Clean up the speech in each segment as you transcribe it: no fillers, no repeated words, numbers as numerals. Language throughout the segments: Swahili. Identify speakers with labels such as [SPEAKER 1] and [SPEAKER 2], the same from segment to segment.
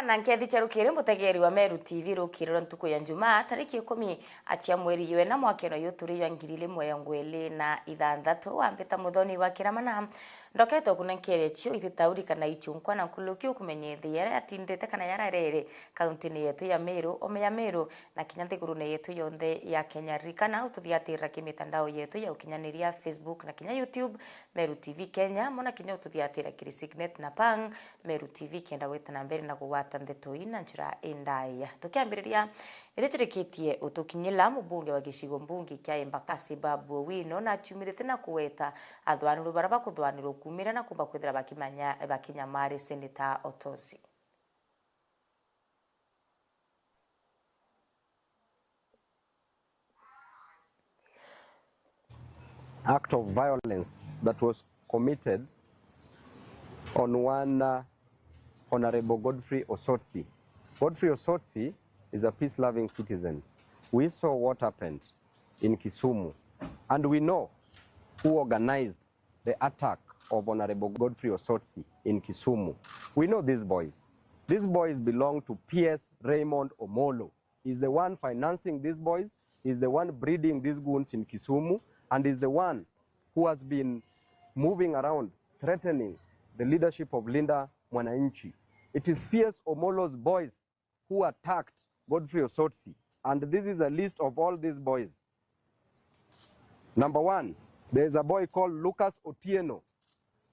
[SPEAKER 1] na nkethi cherukire mutegeri wa Meru TV rukiriro ntuku ya Jumaa tariki 10 achia mweri ywe na mwakeno yuturi ya ngirili mweyangweli na ithanthatu wambita muthoni wa kiramana ndoketo kunenkere chio ititauri kana ichunkwa na kuluki ukumenyethi yara atindete kana yara rere kaunti ni yetu ya Meru omeya Meru na kinyanthiguru ne yetu yonthe ya Kenya rikana ututhiatira kimitandao yetu ya ukinyaniria Facebook na kinya YouTube Meru TV Kenya mona kinya ututhiatira kiri Signet na Pang Meru TV kenda wetana mbere na kuwata ndeto ina njira endaya tukiambiriria iretirikitie utukinyila mubunge wa gishigo mbungi kya Embakasi Babu Owino na chumirite na kuweta athwanuru baraba kuthwanirwo kumira na kumba kwithira bakinyamari Senator Otosi.
[SPEAKER 2] Act of violence that was committed on one Honorable Godfrey Osotsi. Godfrey Osotsi is a peace-loving citizen. We saw what happened in Kisumu, and we know who organized the attack of Honorable Godfrey Osotsi in Kisumu. We know these boys. These boys belong to PS Raymond Omolo. He's the one financing these boys, he's the one breeding these goons in Kisumu, and is the one who has been moving around threatening the leadership of Linda Mwananchi. It is PS Omolo's boys who attacked Godfrey Osotsi, and this is a list of all these boys. Number 1, there is a boy called Lucas Otieno,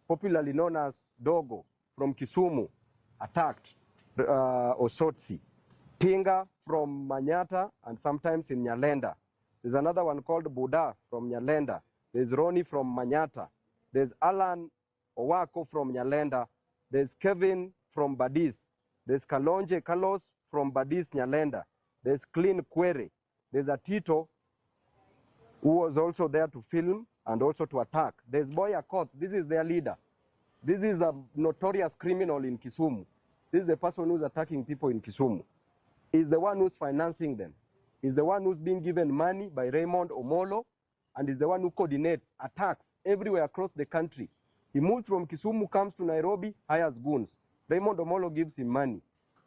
[SPEAKER 2] popularly known as Dogo, from Kisumu, attacked Osotsi. Tinga from Manyata and sometimes in Nyalenda. There's another one called Buda from Nyalenda. There's Ronnie from Manyata. There's Alan Owako from Nyalenda. There's Kevin from Badis. There's Kalonje Carlos from Badis Nyalenda. There's Clean Query. There's a Tito who was also there to film and also to attack. There's Boy Akoth. This is their leader. This is a notorious criminal in Kisumu. This is the person who's attacking people in Kisumu. He's the one who's financing them. He's the one who's being given money by Raymond Omolo, and is the one who coordinates attacks everywhere across the country. He moves from Kisumu, comes to Nairobi, hires goons. Raymond Omolo gives him money.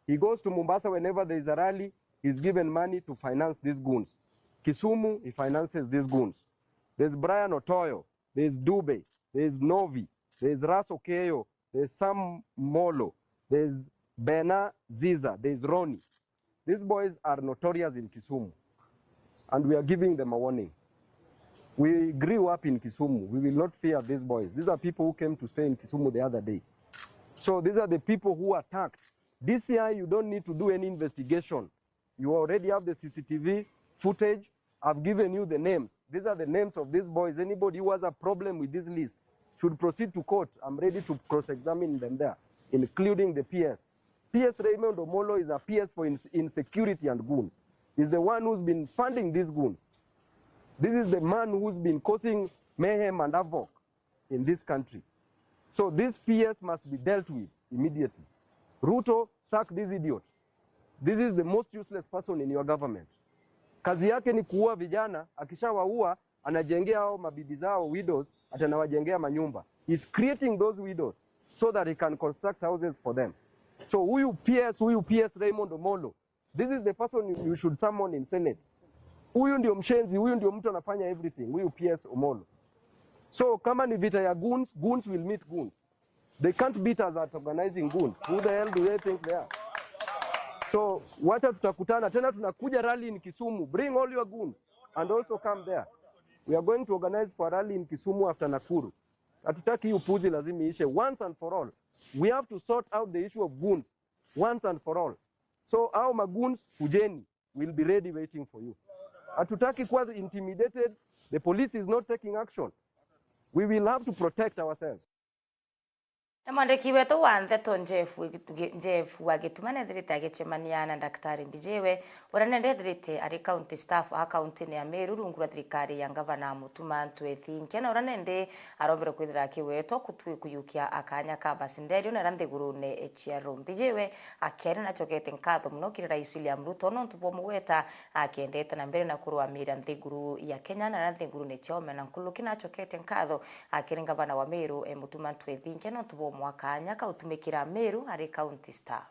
[SPEAKER 2] He goes to Mombasa whenever there is a rally, he's given money to finance these goons. Kisumu, he finances these goons. There's Brian Otoyo, there's Dube, there's Novi, there's Ras Okeyo, there's Sam Molo, there's Bena Ziza, there's Ronnie. These boys are notorious in Kisumu, and we are giving them a warning. We grew up in Kisumu. We will not fear these boys. These are people who came to stay in Kisumu the other day. So these are the people who attacked. DCI, you don't need to do any investigation. You already have the CCTV footage. I've given you the names. These are the names of these boys. Anybody who has a problem with this list should proceed to court. I'm ready to cross-examine them there, including the PS. PS Raymond Omolo is a PS for insecurity and goons. He's the one who's been funding these goons. This is the man who's been causing mayhem and havoc in this country. So this PS must be dealt with immediately. Ruto, sack this idiot. This is the most useless person in your government. Kazi yake ni kuua vijana, akishawaua anajengea hao mabibi zao widows, atanawajengea manyumba. He's creating those widows so that he can construct houses for them. So huyu PS Raymond Omolo, this is the person you should summon in Senate. Huyu ndio mshenzi, huyu ndio mtu anafanya everything, huyu PS Omolo. So kama ni vita ya goons, goons will meet goons. They can't beat us at organizing goons. Who the hell do they think they are? So wacha tutakutana tena, tunakuja rally in Kisumu. Bring all your goons and also come there. We are going to organize for a rally in Kisumu after Nakuru. Hatutaki hiyo puzi lazima iishe once and for all. We have to sort out the issue of goons once and for all. So our magoons, kujeni, will be ready waiting for you. Hatutaki kuwa intimidated. The police is not taking action. We will have to protect ourselves.
[SPEAKER 1] Namandiki wetu wa ntheto Jeff wagitumane thirite agicemania na Daktari Mbijewe uranende thirite ari county staff a county ni ya Meru rungura thirikari ya gavana Mutuma Ntwethinkia na uranende arombere kwithira kiweto kutwi kuyukia akanya ka basinderio na ranthiguru ne echiaro Mbijewe akere na chokete nkatho muno kiri Rais William Ruto no ntubo muweta akiendete na mbere na kurwamira nthiguru ya Kenya na ranthiguru ne chome na nkuluki na chokete nkatho akere gavana wa Meru Mutuma Ntwethinkia no ntubo mwakanya kautumikira Meru ari county staff.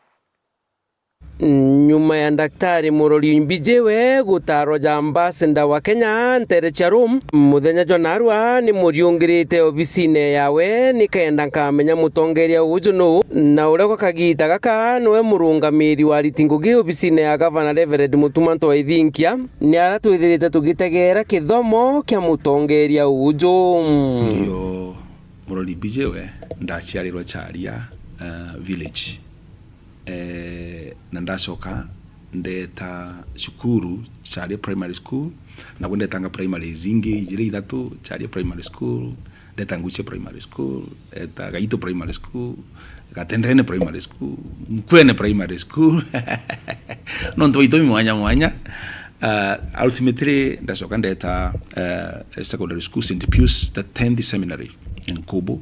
[SPEAKER 3] Nyuma ya Daktari Murori Mbijewe gutarwo jambasenda wa Kenya Ntere Charum, muthenya Jonarua ni muriungirite obisine yawe ni kenda nkamenya mutongeria uju no na ureko kagita gaka nowe murungamiri wa ritingugi obisine ya Governor Reverend Mutumanto wa Ithinkia ni aratwithirite tugitegera kithomo kya mutongeria uju.
[SPEAKER 4] Ndio Murori Mbijewe ndaciarirwa Charia village na ndacoka ndeta cukuru Charia primary school na ndetanga primary zingi ijire ithatu Charia primary school, ndeta Nguche primary school, eta Gaito primary school, Gatendrene primary school, Mkwene primary school no ntoito mwanya ultimately ndacoka ndeta secondary school St. Pius the 10th seminary in Kobo.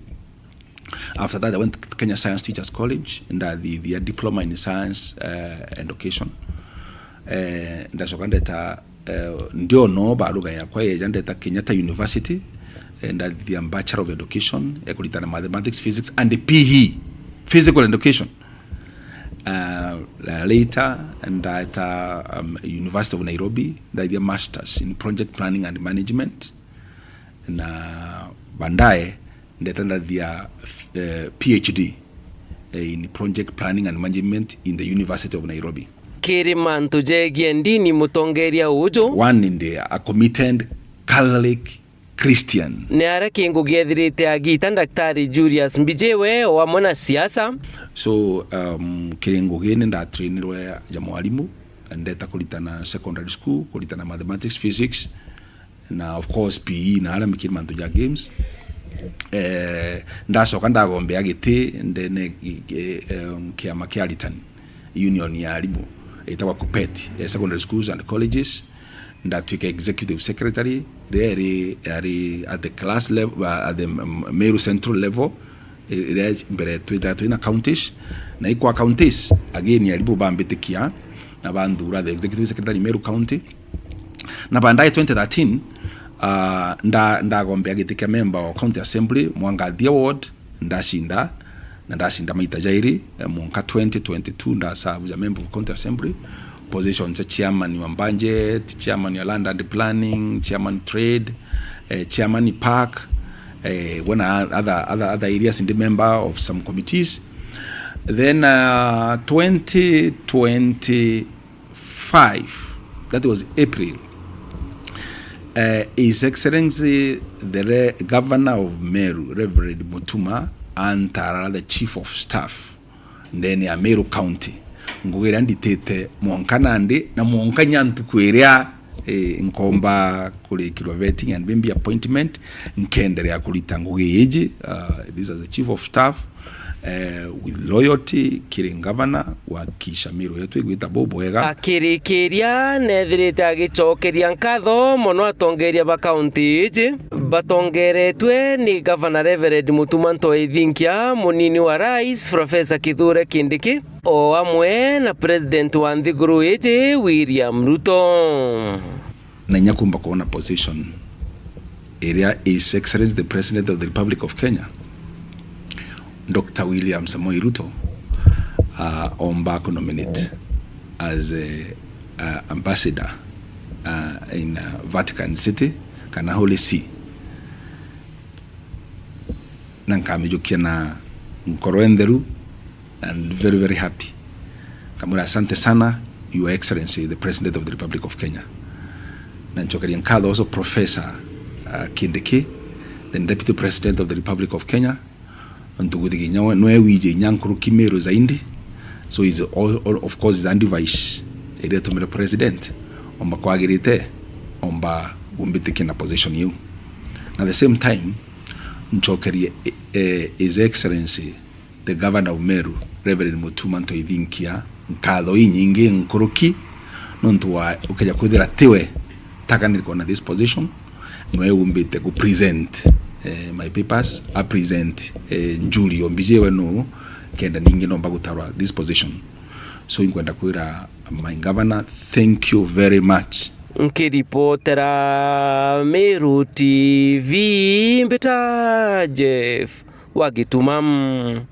[SPEAKER 4] After that, I went to Kenya Science Teachers College and the diploma in science and education. Ndasoka ndeta ndio no baruga ya kwa ya ndeta Kenyatta University and the Bachelor of Education ekulitana mathematics, physics and the PE, physical education. Later and at University of Nairobi, the masters in project planning and management. Na bandaye ndetanda their PhD in project planning and management in the University of Nairobi.
[SPEAKER 3] Kirimantu jegie ndini mutongeria uju.
[SPEAKER 4] One in a committed Catholic Christian.
[SPEAKER 3] Ni ara kingu giethirite agita Daktari Julius Mbijewe wa mwana siasa.
[SPEAKER 4] So kiringo gene nda trainirwe ja mwalimu ndeta kulitana secondary school, kulitana mathematics, physics na of course PE na ala Kirimantu ja games. Ndacoka ndagombea giti ndene kiama kia Aritan union ya arimu itawa Kupeti secondary schools and colleges, ndatuika executive secretary there at the class level at the Meru Central level mbere twina counties na ikwa counties again ya arimu bambitikia na bandura the executive secretary Meru County na bandai 2013 ndagombea giti kia member wa county assembly Mwangathi ward ndashinda maita jairi mwaka 2022 ndasavuja member wa county assembly positions chairman wa budget, chairman wa land and planning, chairman trade, chairman park, one other areas in the member of some committees. Then 2025, that was April, His Excellency the Governor of Meru, Reverend Mutuma, and the Chief of Staff ndeni ya Meru County ngugera nditete mwankanande na mwankanyantu kwerea nkomba kule kilwa vetting and bimbi appointment nkendelea kulita ngugeje this is the Chief of Staff with loyalty kiring governor wa Kishamiro yetu igwita Boboega
[SPEAKER 3] akirikiria nethirite agicokeria nkatho mono atongeria ba county iji batongeretwe ni Governor Reverend Mutumanto wa Ithinkia, munini wa Rais Professor Kithure Kindiki o amwe na President wa Nthiguru iji William Ruto.
[SPEAKER 4] Na nyakumba kuona position area is Excellency the President of the Republic of Kenya Dr. William Samoei Ruto omba nominate as a ambassador in Vatican City kana Holy See. Nankamejukia na mkoroenderu and very very happy. Kamura asante sana Your Excellency the President of the Republic of Kenya. Nanchokari nkadho also Professor Kindiki, the Deputy President of the Republic of Kenya. Ntugudigi nyawe noe wije nyankuru Kimeru zaindi, so is all of course is andi vice ere to president omba kwagirite omba umbitike na position you. At the same time nchokeri His Excellency the Governor of Meru Reverend Mutumanto Ithinkia nkadho inyingi nkuruki nontu wa ukaja kuthira tiwe takaniriko na this position noe umbite ku present my papers I present Njuli Mbijewe no kenda ningi nomba gutarwa this position, so inkwenda kuira my governor, thank you very much.
[SPEAKER 3] Nkiripotera Meru TV Mbita Jeff Wagitumam.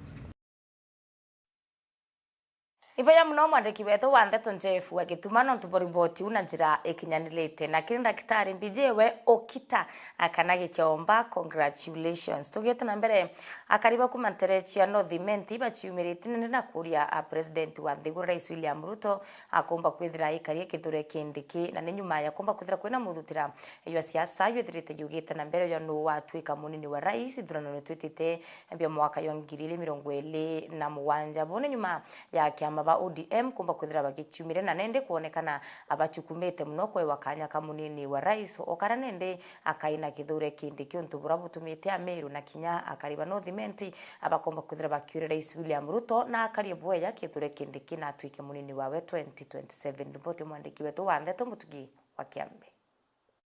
[SPEAKER 1] Ibaya muno mwandiki wetu wa Ndeto Njefu agitumana ntuboriboti una njira ikinyanilite na kiri Daktari Mbijewe Okita akana gichomba congratulations tugete na mbere akariba kumanterechia no thimenti bachiumirite na kuria president wa Thiguru Rais William Ruto akomba kwithira ikarie kithure kindiki na nyuma ya komba kwithira kwina muthutira iyo siasa yithirite yugite na mbere yo no watwika munini wa rais thurano netwitite mbia mwaka yo 2027 bone nyuma ya kiama ba ODM kumba kwithira bagichumire na nende kuonekana abachukumete muno kwe wakanya kamunini wa rais okara nende akaina kithure kindiki untubura butumite Ameru na Kinya akariba no thimenti abakomba kwithira bakyure Rais William Ruto na akarie bweya kithure kindiki na atwike munini wawe 2027 ripoti mwandiki wetu wa Ndeto Mutugi wa Kiambe.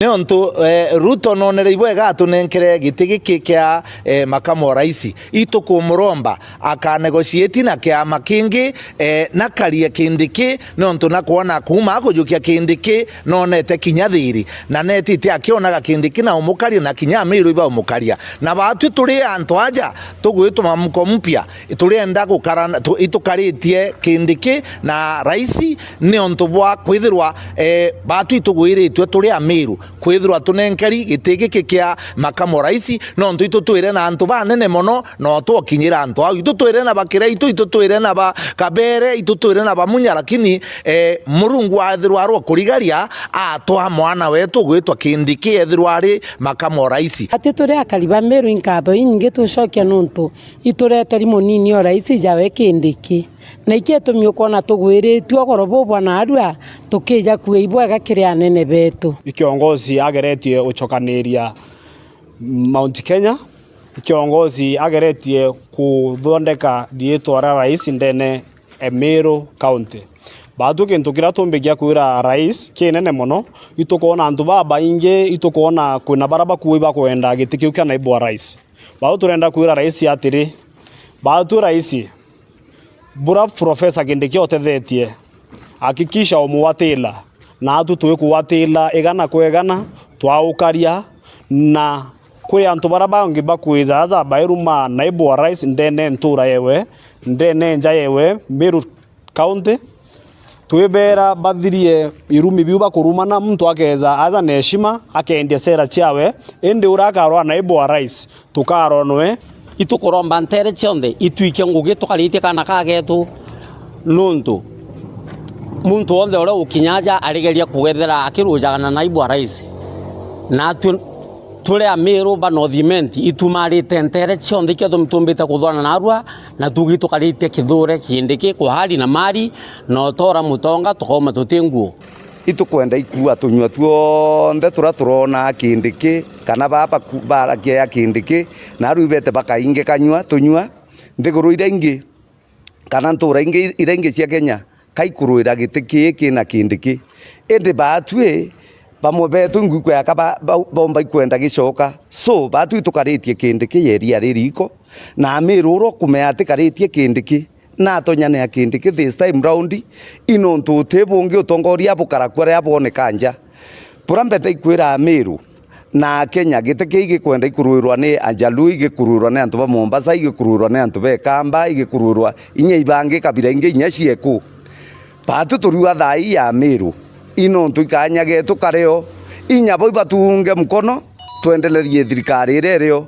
[SPEAKER 5] Neontu Ruto nonere bwega tunenkere giti giki kia makamu wa rais itukumuromba aka negotiate na kia makingi na karia kindiki neontu na kuona kuma kujukia kindiki nonete Kinya thiri na netite akiona kindiki na umukaria na Kinya Ameru iba umukaria na batu turi antu aja tugwituma mko mpya turienda gukarana itukaritie kindiki na rais neontu bwa kwithirwa batu itugwiritwe turi Ameru kwithirwa tunenkeri gitigi kikia makamu rais no ntu itutwire na antu banene mono no twokinyira antu au itutwire na bakira itutwire na ba Kabere itutwire na bamunya lakini murungu athirwa aro kurigaria atwa mwana wetu gwitwa kindiki ethirwa ari makamu rais
[SPEAKER 6] atiture akariba Meru inkatho inyingi tucokia nuntu iturete rimunini o rais jawe kindiki na iketumio kona tugwiritwe gorobo bwana arua tukija kuibwaga kiria nene betu
[SPEAKER 7] kiongozi ageretie uchokaniria Mount Kenya kiongozi ageretie kuthondeka dietwa rais ndene Meru County badu kintu kira tumbigia kwira rais kinene mono itukona antu baba inge itukona kwina baraba kuiba kwenda gitikio kia naibu wa rais badu turenda kwira rais atiri badu rais bura profesa kindiki otethetie hakikisha umuwatila na atu tuwe kuwatila igana kwegana twaukaria na kwe antu baraba ngi bakwiza aza bairuma naibu wa rais ndene ntura yewe ndene nja yewe Meru County twibera bathirie irumi biuba kurumana mtu akeza aza neshima akendia sera chiawe ende urakarwa naibu wa rais tukaronwe
[SPEAKER 8] itukuromba ntere chionde itwike ngugi tukaritie kana kagetu nuntu muntu onde ore ukinyaja arigeria kugethera akirujaga na naibu wa rais na tule Ameru banothimenti itumarite ntere chionde kio tumtumbite kuthwana narua na tugi tukaritie kithure kindiki kwa hali na mari no tora mutonga tukoma tutinguo
[SPEAKER 5] itukwenda ikua tunywa tuonde turona kindiki kana baba barakia kindiki na ruibete bakainge kanywa tunywa ndiguru irengi kana ntura inge irengi cia Kenya kaikuruira gitiki kina kindiki ende batwe bamwe betu ngukwe akaba bomba ikwenda gicoka so batu itukaritie kindiki yeria ririko na Ameru ro kumeate karitie kindiki na tonyane akindiki this time round ino ntute bungi utongoria bukara kwere abone kanja purambete ikwira Ameru na Kenya giteke igikwenda ikuruirwa ni Ajalu igikuruirwa ni antu ba Mombasa igikuruirwa ni antu be Kamba igikuruirwa inye ibange kabira inge inya cieku patu turiwa thai ya Ameru ino ntuikanyage tukareo inya bo ibatunge mkono tuendelerie thirikari irereo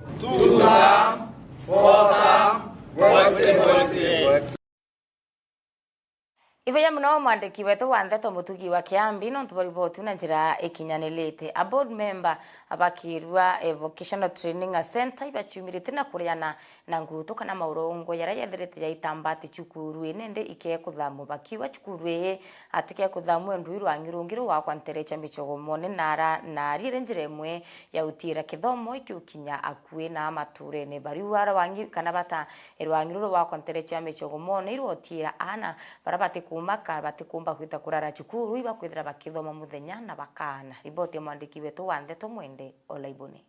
[SPEAKER 1] Ibaya muno mwandiki wetu wa Ndeto Mutugi wa Kiambi no tuboriboti na njira ikinyanilite a board member abakirwa vocational training center ibachumirite na kuriana na nguto kana maurongo yara yethirite ya itambati chukuru nende ike kuthamu bakiwa chukuru atike kuthamu endu rwangirungiro wa kwanterecha michogo mone nara na rire njire emwe ya utira kithomo ikiukinya akue na mature ne bari wara wangi kana bata rwangiro wa kwanterecha michogo mone irotira ana barabati kumaka batikumba kwita kurara chukuru iba kwithira bakithoma muthenya na bakana riboti ya mwandiki wetu wa Ndeto Mwende Olaiboni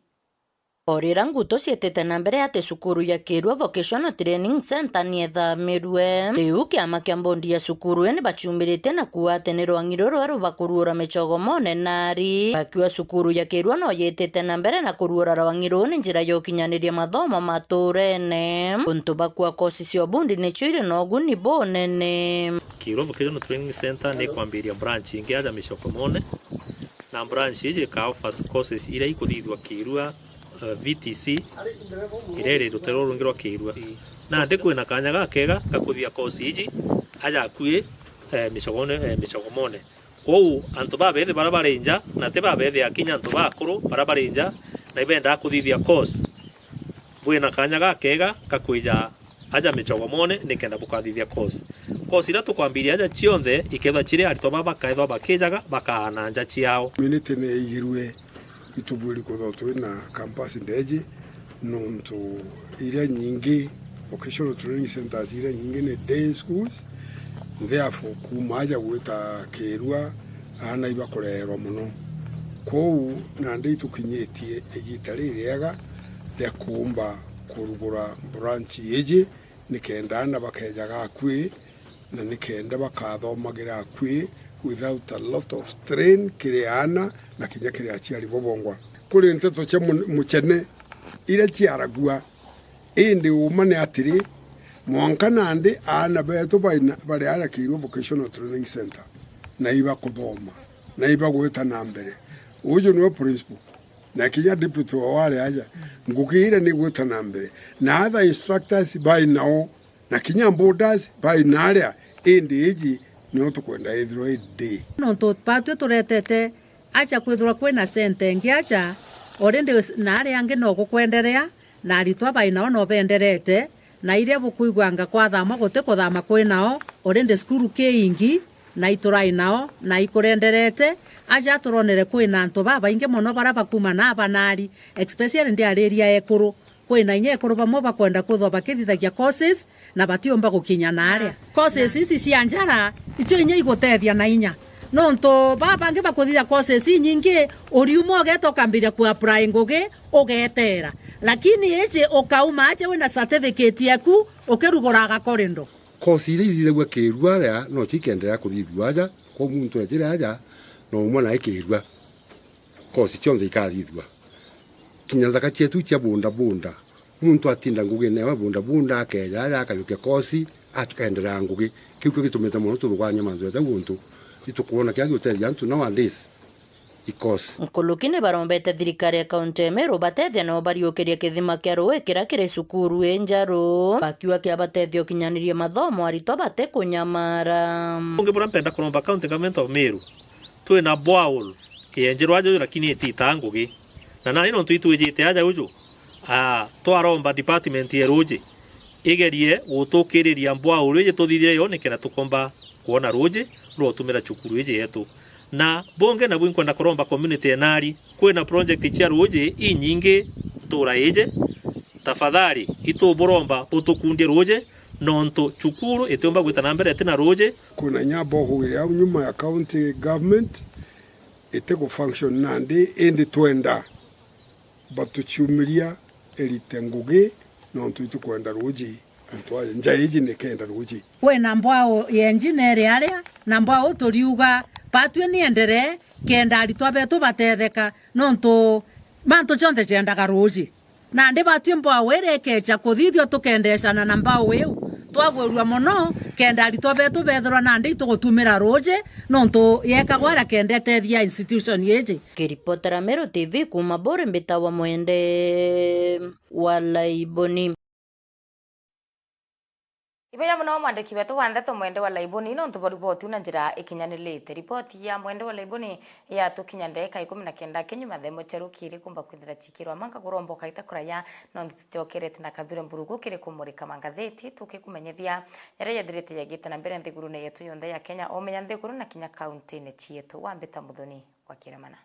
[SPEAKER 9] Orira nguto cietete na mbere ati cukuru ya Kirwa Vocational Training Center ni ethamirwe. Riu kiama kia bondi ya cukuru ni bachumirite na kuwa ati ni rwang'iro rweru bakuruura michogo mone nari. Bakiwa cukuru ya Kirwa no yetete na mbere na kuruura rwang'iro ni njira ya ukinyaniria mathomo maturene. Untu bakwa kosi cia bondi ni chuire no guni bonene.
[SPEAKER 10] Kirwa Vocational Training Center ni kwambiria branch ingi aja michogo mone na branch iji ka offers courses ira ikuthithwa Kirwa VTC irere rutero rungirwa Kirwa na ndi kwina kanya gakega gakuthia course iji aja kwi michogo mone kou antu babethe barabarenja na te babethe akinya antu bakuru barabarenja na ibenda kuthithia course bwina kanya gakega gakwija aja michogo mone nikenda bukathithia course ira tukwambiria aja cionthe iketha chire arito baba kaethwa bakijaga bakahana nja ciao
[SPEAKER 11] minute ne igirwe itubuli ko twina campus ndeji nonto ira nyingi vocational training centers ira nyingi ne day schools therefore kumaja gwita Kirwa ana ibakorerwa muno kou na ndi tukinyetie igitari riega rya kumba kurugura branch yeje nikenda na bakejaga kwi na nikenda bakathomagira kwi without a lot of strain kiriana na kinya kiri aciari bobongwa kuri nteto cia muchene ira ciaragua indi umane atiri mwanka nandi ana beto bari ara Kirwa Vocational Training Center na iba kuthoma na iba gwita na mbere uju no principal na kinya deputy wale aja ngukire ni gwita na mbere na other instructors by now na kinya boarders by naria indi iji ni tukwenda ithiro day
[SPEAKER 12] no to patwe turetete acha kwithura kwina sente ngiacha orende na ari ange no gukwenderea na aritwa baina no benderete na iria bukuigwanga kwa thama gote kuthama kwinao orende skuru keingi na iturai nao na ikurenderete aja turonere kwina antu baba inge mono bara bakuma na abanari especially ndi areria ekuru kwina inye ekuru bamo bakwenda kuthwa bakithithagia courses na batiomba gukinya na aria courses ici cia njara icio inye igutethia na inya no nto baba nge bakuthithia courses nyingi uriumo getoka mbira ku apply ngugi ugetera lakini eje ukauma aje wina certificate yaku ukiruguraga korindo
[SPEAKER 11] course iri ithithagua Kirwa ria no chikendera kuthithua aja ko muntu ejira aja no mwana ikirwa course cionthe ikathithua kinya thaka cietu cia bunda muntu atinda ngugi newa bunda akeja aja akayukia course atukendera ngugi kiu gitumete muno tuthuganya manzo ta guntu itukuona kia guteri antu nowadays ikos
[SPEAKER 9] nkulukine barombete thirikari ya kaunti Emero batethia no bariukiria kithima kia ruwi kira kiri cukuru enjaru bakiwa kia batethio kinyaniria mathomo arito bate kunyamara
[SPEAKER 10] unge bora mpenda kuromba county government of Meru tuwe na bowl enjaru aja lakini titangugi na nani no tuitujite aja uju twaromba department ya ruji igerie gutukiriria bowl ye tuthithire yo nikena tukomba kuona ruji ro tumira cukuru ije yetu na bonge na bwinko na kuromba community enari kwena project cia ruji inyingi tura ije tafadhali ito boromba utukundie ruji nonto cukuru itomba gwita na mbere tena ruji
[SPEAKER 11] kuna nyabo huire au nyuma ya county government itego function nandi indi twenda batuchumiria elitenguge nonto itukwenda ruji antwaje njaiji nekenda ruji
[SPEAKER 12] kwena mbwao ye engineer aria na mbwao turiuga patwe ni endere kenda aritwa betu batetheka nonto manto chonte chendaga ruji na ndi batwe mbwao werekecha kuthithio tukendecana na mbao weu twagwerua muno kenda aritwa betu bethorwa na ndi tugutumira ruji nonto yekagwara kendetethia institution yeje
[SPEAKER 9] kiripotera Meru TV kuma bore mbitawa mwende Walaiboni
[SPEAKER 1] Ibeya muno mwandiki wetu wa Ndeto Mwende Walaiboni no ntuboriboti na njira ikinyanilite ripoti ya Mwende Walaiboni ya tukinya ndeka 19 kinyuma themo cherukiri kumba kwithira chikirwa manga kuromboka itakuraya no ntitokerete na kadhure mburugu kiri kumurika mangatheti tukikumenyethia yare yathirite yagite na mbere nthiguru ne yetu yonthe ya Kenya omenya nthiguru na kinya county ne chietu wa Mbita Muthoni wa Kiramana.